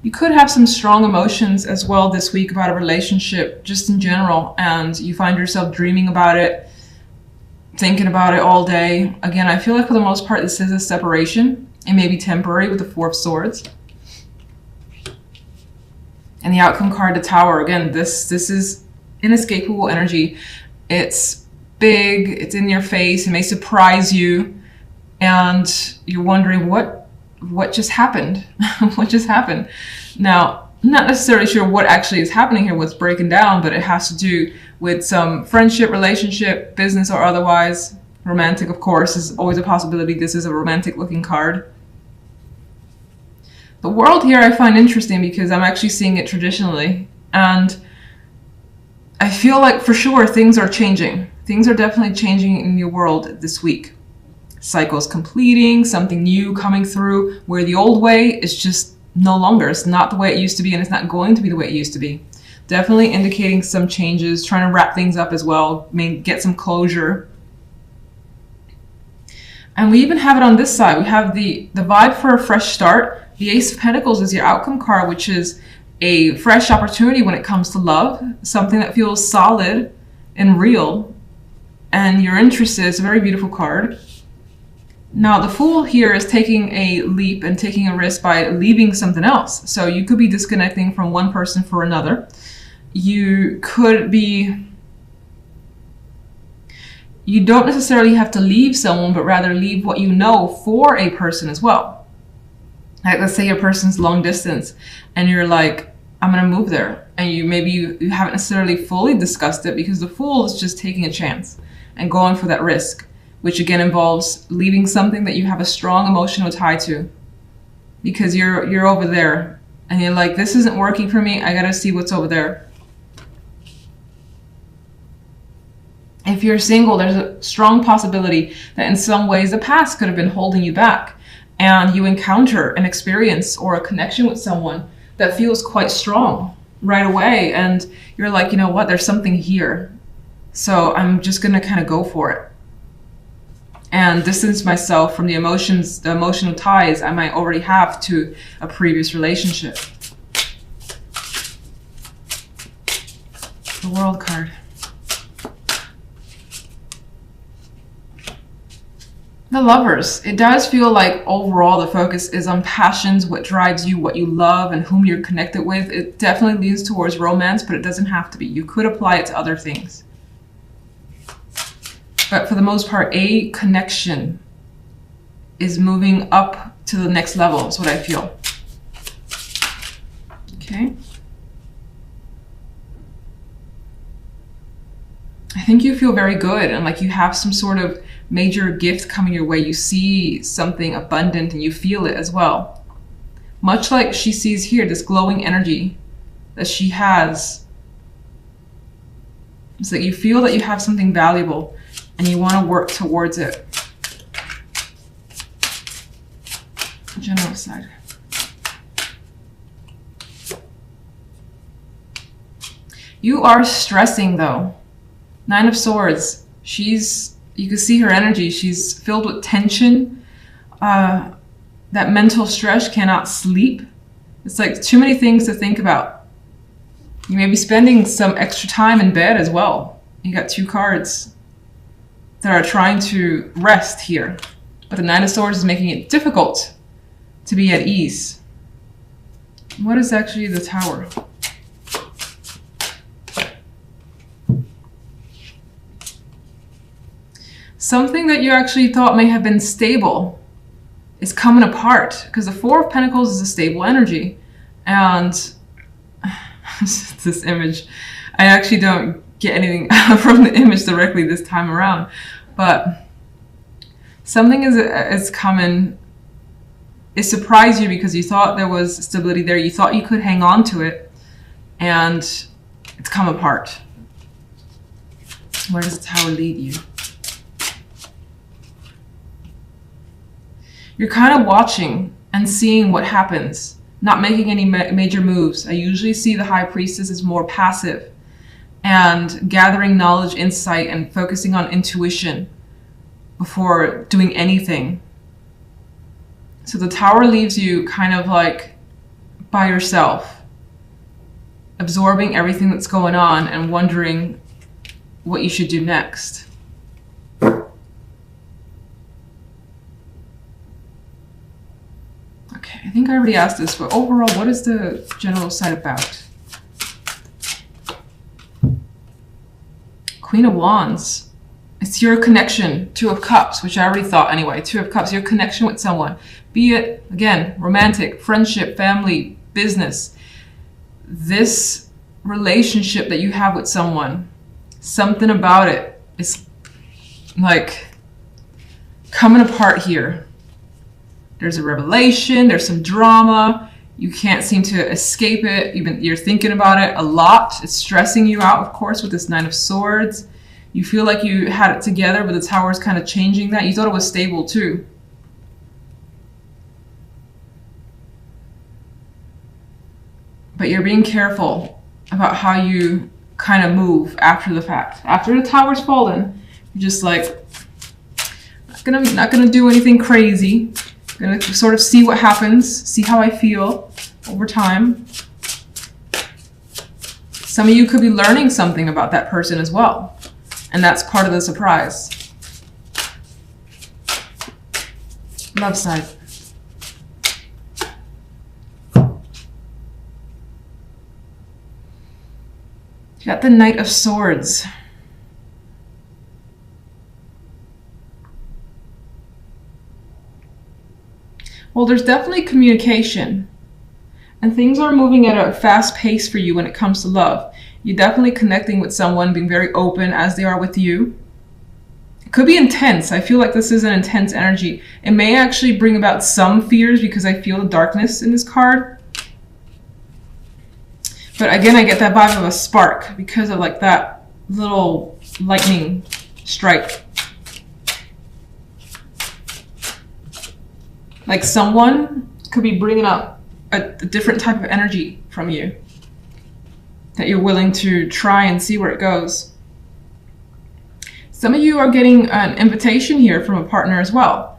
You could have some strong emotions as well this week about a relationship, just in general, and you find yourself dreaming about it, thinking about it all day. Again, I feel like for the most part, this is a separation. It may be temporary with the Four of Swords. And the outcome card, the Tower. Again, this is inescapable energy. It's big, it's in your face, it may surprise you, and you're wondering what just happened? What just happened? Now, I'm not necessarily sure what actually is happening here, what's breaking down, but it has to do with some friendship, relationship, business, or otherwise. Romantic, of course, is always a possibility. This is a romantic looking card. The World here I find interesting because I'm actually seeing it traditionally, and I feel like for sure things are changing. Things are definitely changing in your world this week. Cycles completing, something new coming through, where the old way is just no longer. It's not the way it used to be, and it's not going to be the way it used to be. Definitely indicating some changes, trying to wrap things up as well, maybe get some closure. And we even have it on this side. We have the vibe for a fresh start. The Ace of Pentacles is your outcome card, which is a fresh opportunity when it comes to love, something that feels solid and real, and you're interested. It's a very beautiful card. Now, the Fool here is taking a leap and taking a risk by leaving something else. So you could be disconnecting from one person for another. You could be... You don't necessarily have to leave someone, but rather leave what you know for a person as well. Like, let's say your person's long distance and you're like, I'm going to move there. And you haven't necessarily fully discussed it because the Fool is just taking a chance and going for that risk, which again involves leaving something that you have a strong emotional tie to, because you're over there and you're like, this isn't working for me. I got to see what's over there. If you're single, there's a strong possibility that in some ways the past could have been holding you back, and you encounter an experience or a connection with someone that feels quite strong right away. And you're like, you know what, there's something here. So I'm just going to kind of go for it and distance myself from the emotions, the emotional ties I might already have to a previous relationship. The World card. The Lovers. It does feel like overall the focus is on passions, what drives you, what you love, and whom you're connected with. It definitely leans towards romance, but it doesn't have to be. You could apply it to other things. But for the most part, a connection is moving up to the next level, is what I feel. Okay. I think you feel very good and like you have some sort of major gift coming your way. You see something abundant and you feel it as well. Much like she sees here, this glowing energy that she has. It's like you feel that you have something valuable and you want to work towards it. General side. You are stressing though. Nine of Swords. You can see her energy. She's filled with tension. That mental stress, cannot sleep. It's like too many things to think about. You may be spending some extra time in bed as well. You got two cards that are trying to rest here. But the Nine of Swords is making it difficult to be at ease. What is actually the Tower? Something that you actually thought may have been stable is coming apart, because the Four of Pentacles is a stable energy. And this image, I actually don't get anything from the image directly this time around, but something is coming. It surprised you because you thought there was stability there. You thought you could hang on to it, and it's come apart. Where does the Tower lead you? You're kind of watching and seeing what happens, not making any major moves. I usually see the High Priestess as more passive and gathering knowledge, insight, and focusing on intuition before doing anything. So the Tower leaves you kind of like by yourself, absorbing everything that's going on and wondering what you should do next. Okay, I think I already asked this, but overall, what is the general side about? Queen of Wands. It's your connection. Two of Cups, which I already thought anyway. Two of Cups, your connection with someone. Be it, again, romantic, friendship, family, business. This relationship that you have with someone, something about it is like coming apart here. There's a revelation, there's some drama. You can't seem to escape it. You're thinking about it a lot. It's stressing you out, of course, with this Nine of Swords. You feel like you had it together, but the Tower is kind of changing that. You thought it was stable too. But you're being careful about how you kind of move after the fact. After the Tower's fallen, you're just like, not gonna do anything crazy. Gonna sort of see what happens, see how I feel over time. Some of you could be learning something about that person as well. And that's part of the surprise. Love side. You got the Knight of Swords. Well, there's definitely communication. And things are moving at a fast pace for you when it comes to love. You're definitely connecting with someone, being very open as they are with you. It could be intense. I feel like this is an intense energy. It may actually bring about some fears because I feel the darkness in this card. But again, I get that vibe of a spark because of like that little lightning strike. Like someone could be bringing up a different type of energy from you that you're willing to try and see where it goes. Some of you are getting an invitation here from a partner as well.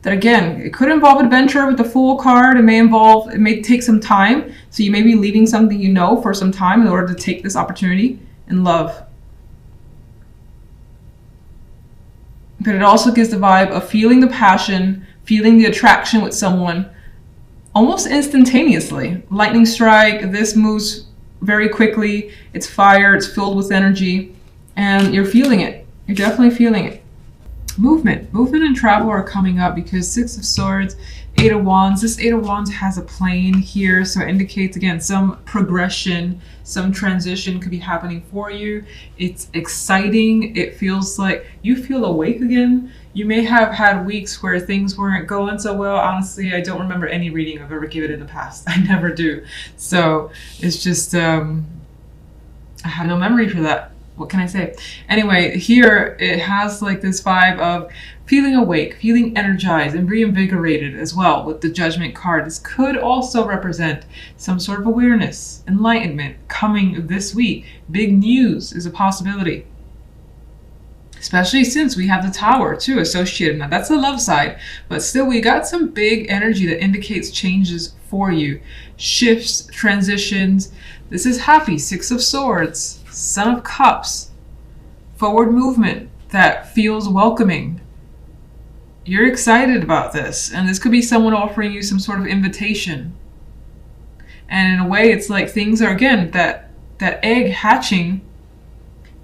That again, it could involve adventure with the Fool card. It may take some time. So you may be leaving something you know for some time in order to take this opportunity in love. But it also gives the vibe of feeling the passion, feeling the attraction with someone almost instantaneously. Lightning strike, this moves very quickly. It's fire, it's filled with energy, and you're feeling it. You're definitely feeling it. Movement and travel are coming up because Six of Swords, Eight of Wands. This Eight of Wands has a plane here, so it indicates again some progression, some transition could be happening for you. It's exciting. It feels like you feel awake again. You may have had weeks where things weren't going so well. Honestly, I don't remember any reading I've ever given in the past. I never do. So it's just, I have no memory for that. What can I say? Anyway, here it has like this vibe of feeling awake, feeling energized and reinvigorated as well with the Judgment card. This could also represent some sort of awareness, enlightenment coming this week. Big news is a possibility. Especially since we have the Tower too associated. Now that's the love side, but still we got some big energy that indicates changes for you. Shifts, transitions. This is happy. Six of Swords, Son of Cups, forward movement that feels welcoming. You're excited about this, and this could be someone offering you some sort of invitation. And in a way, it's like things are, again, that egg hatching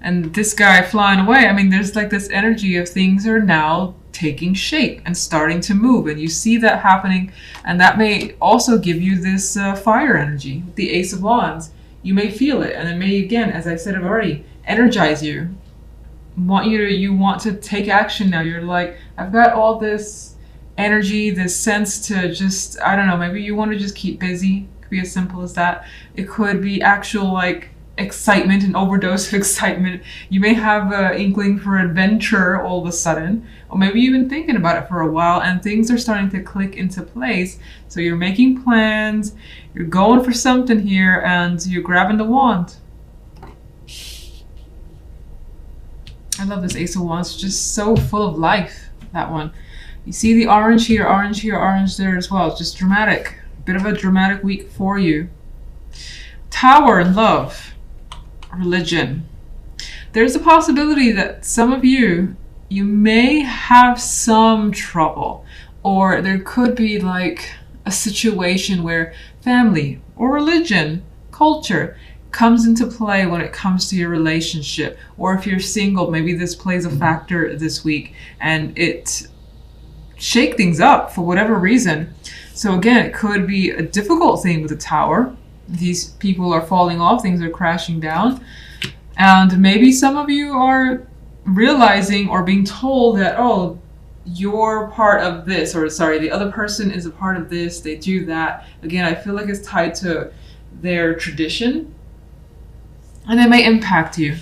and this guy flying away. I mean, there's like this energy of things are now taking shape and starting to move, and you see that happening, and that may also give you this fire energy, the Ace of Wands. You may feel it, and it may, again, as I said already, energize you. You want to take action now. You're like, I've got all this energy, this sense to just, I don't know, maybe you want to just keep busy. It could be as simple as that. It could be actual like excitement, an overdose of excitement. You may have an inkling for adventure all of a sudden, or maybe you've been thinking about it for a while and things are starting to click into place. So you're making plans, you're going for something here, and you're grabbing the wand. I love this Ace of Wands, just so full of life, that one. You see the orange here, orange here, orange there as well. It's just dramatic, bit of a dramatic week for you. Tower, love, religion. There's a possibility that some of you may have some trouble, or there could be like a situation where family or religion, culture comes into play when it comes to your relationship. Or if you're single, maybe this plays a factor this week and it shake things up for whatever reason. So again, it could be a difficult thing with the Tower. These people are falling off, things are crashing down. And maybe some of you are realizing or being told that, oh, you're part of this, or sorry, the other person is a part of this, they do that. Again, I feel like it's tied to their tradition and it may impact you.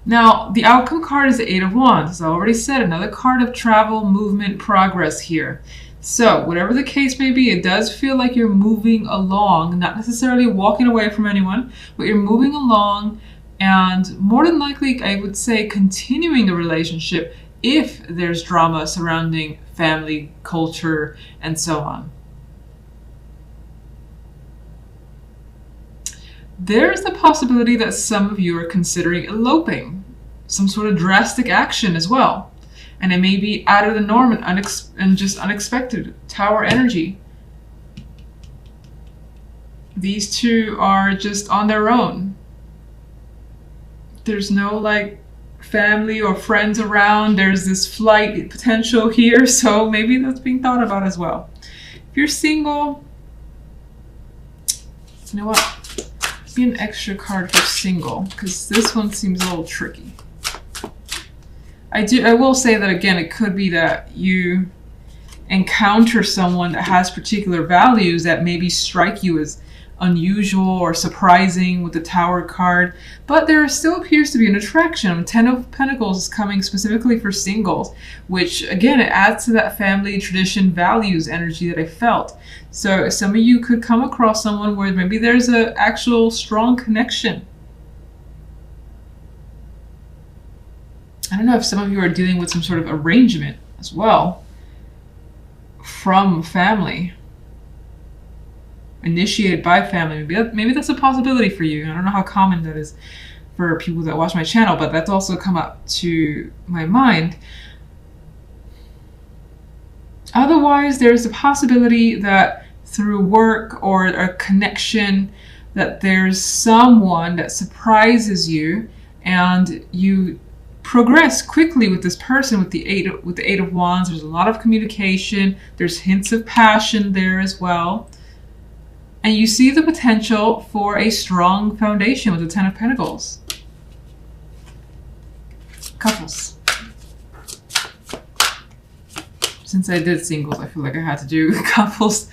Now, the outcome card is the Eight of Wands. As I already said, another card of travel, movement, progress here. So, whatever the case may be, it does feel like you're moving along, not necessarily walking away from anyone, but you're moving along and more than likely, I would say, continuing the relationship if there's drama surrounding family, culture, and so on. There's the possibility that some of you are considering eloping, some sort of drastic action as well. And it may be out of the norm and just unexpected. Tower energy. These two are just on their own. There's no like family or friends around. There's this flight potential here, so maybe that's being thought about as well. If you're single, you know what? Be an extra card for single, because this one seems a little tricky. I will say that again, it could be that you encounter someone that has particular values that maybe strike you as unusual or surprising with the Tower card, but there still appears to be an attraction. Ten of Pentacles is coming specifically for singles, which again, it adds to that family, tradition, values energy that I felt. So some of you could come across someone where maybe there's an actual strong connection. I don't know if some of you are dealing with some sort of arrangement as well from family, initiated by family. Maybe that's a possibility for you. I don't know how common that is for people that watch my channel, but that's also come up to my mind. Otherwise, there's a possibility that through work or a connection that there's someone that surprises you and you progress quickly with this person with the Eight of Wands. There's a lot of communication. There's hints of passion there as well. And you see the potential for a strong foundation with the Ten of Pentacles. Couples. Since I did singles, I feel like I had to do couples.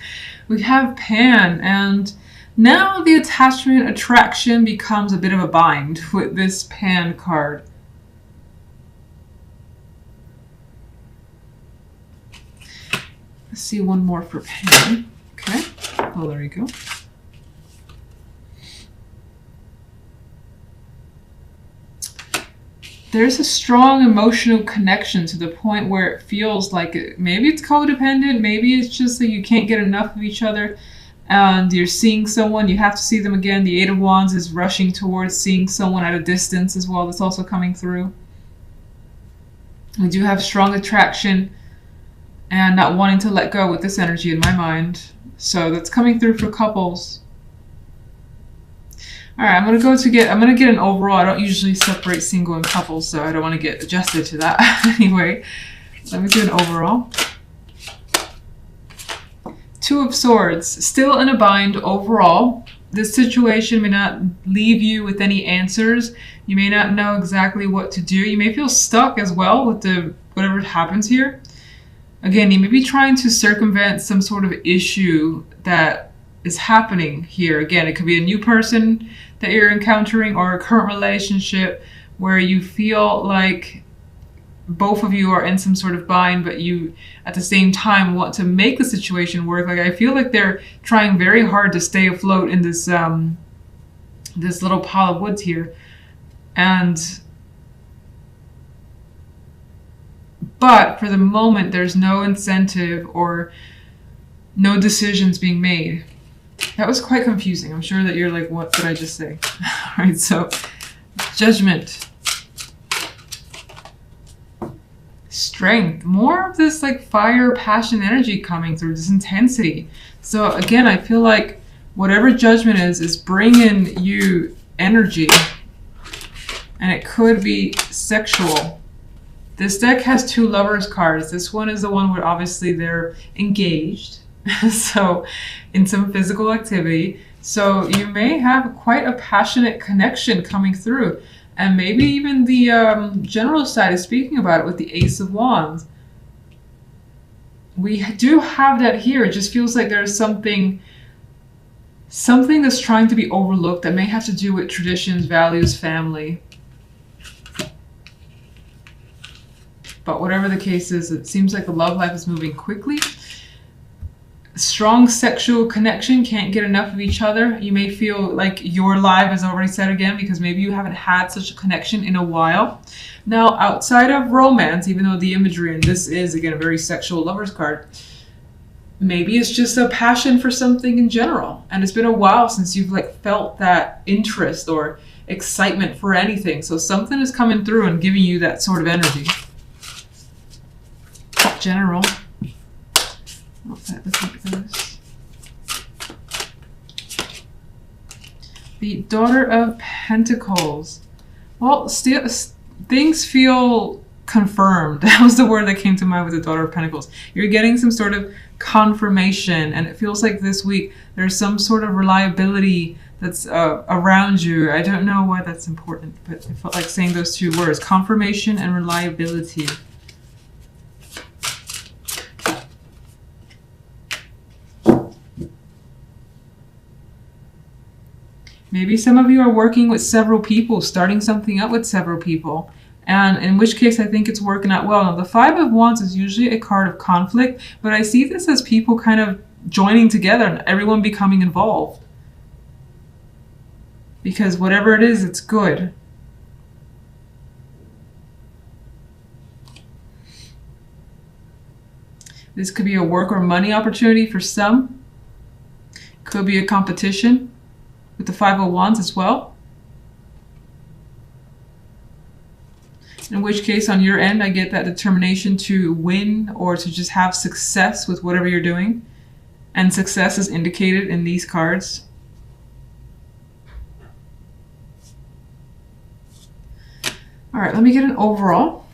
We have Pan, and now the attachment attraction becomes a bit of a bind with this Pan card. Let's see one more for Pan. Okay. Oh, there you go. There's a strong emotional connection to the point where it feels like maybe it's codependent, maybe it's just that you can't get enough of each other and you're seeing someone, you have to see them again. The Eight of Wands is rushing towards seeing someone at a distance as well. That's also coming through. We do have strong attraction and not wanting to let go with this energy in my mind. So that's coming through for couples. All right, I'm gonna get an overall. I don't usually separate single and couples, so I don't want to get adjusted to that anyway. Let me do an overall. Two of Swords, still in a bind overall. This situation may not leave you with any answers. You may not know exactly what to do. You may feel stuck as well with whatever happens here. Again, you may be trying to circumvent some sort of issue that is happening here. Again, it could be a new person that you're encountering or a current relationship where you feel like both of you are in some sort of bind, but you at the same time want to make the situation work. Like I feel like they're trying very hard to stay afloat in this this little pile of woods here. But for the moment, there's no incentive or no decisions being made. That was quite confusing. I'm sure that you're like, what did I just say? All right, so Judgment. Strength. More of this like fire, passion, energy coming through, this intensity. So again, I feel like whatever Judgment is bringing you energy. And it could be sexual. This deck has 2 Lovers cards. This one is the one where obviously they're engaged. So in some physical activity. So you may have quite a passionate connection coming through. And maybe even the general side is speaking about it with the Ace of Wands. We do have that here. It just feels like there's something that's trying to be overlooked that may have to do with traditions, values, family. But whatever the case is, it seems like the love life is moving quickly. Strong sexual connection, can't get enough of each other. You may feel like your life is already set again because maybe you haven't had such a connection in a while. Now, outside of romance, even though the imagery, and this is again a very sexual Lovers card, maybe it's just a passion for something in general. And it's been a while since you've like felt that interest or excitement for anything. So something is coming through and giving you that sort of energy. General. Let's look at this. The Daughter of Pentacles. Well, still, things feel confirmed. That was the word that came to mind with the Daughter of Pentacles. You're getting some sort of confirmation, and it feels like this week there's some sort of reliability that's around you. I don't know why that's important, but I felt like saying those 2 words, confirmation and reliability. Maybe some of you are working with several people, starting something up with several people. And in which case, I think it's working out well. Now, the 5 of Wands is usually a card of conflict, but I see this as people kind of joining together and everyone becoming involved. Because whatever it is, it's good. This could be a work or money opportunity for some. Could be a competition with the 5 of Wands as well. In which case, on your end, I get that determination to win or to just have success with whatever you're doing. And success is indicated in these cards. All right, let me get an overall.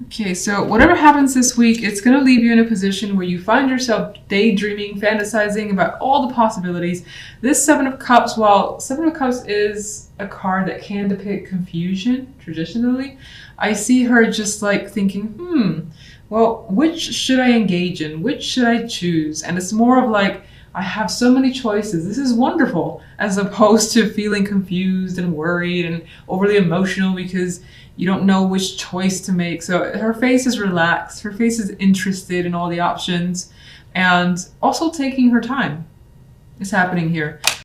Okay, so whatever happens this week, it's going to leave you in a position where you find yourself daydreaming, fantasizing about all the possibilities. This 7 of Cups, while 7 of Cups is a card that can depict confusion traditionally, I see her just like thinking, well, which should I engage in? Which should I choose? And it's more of like, I have so many choices. This is wonderful, as opposed to feeling confused and worried and overly emotional because you don't know which choice to make. So her face is relaxed. Her face is interested in all the options and also taking her time. It's happening here.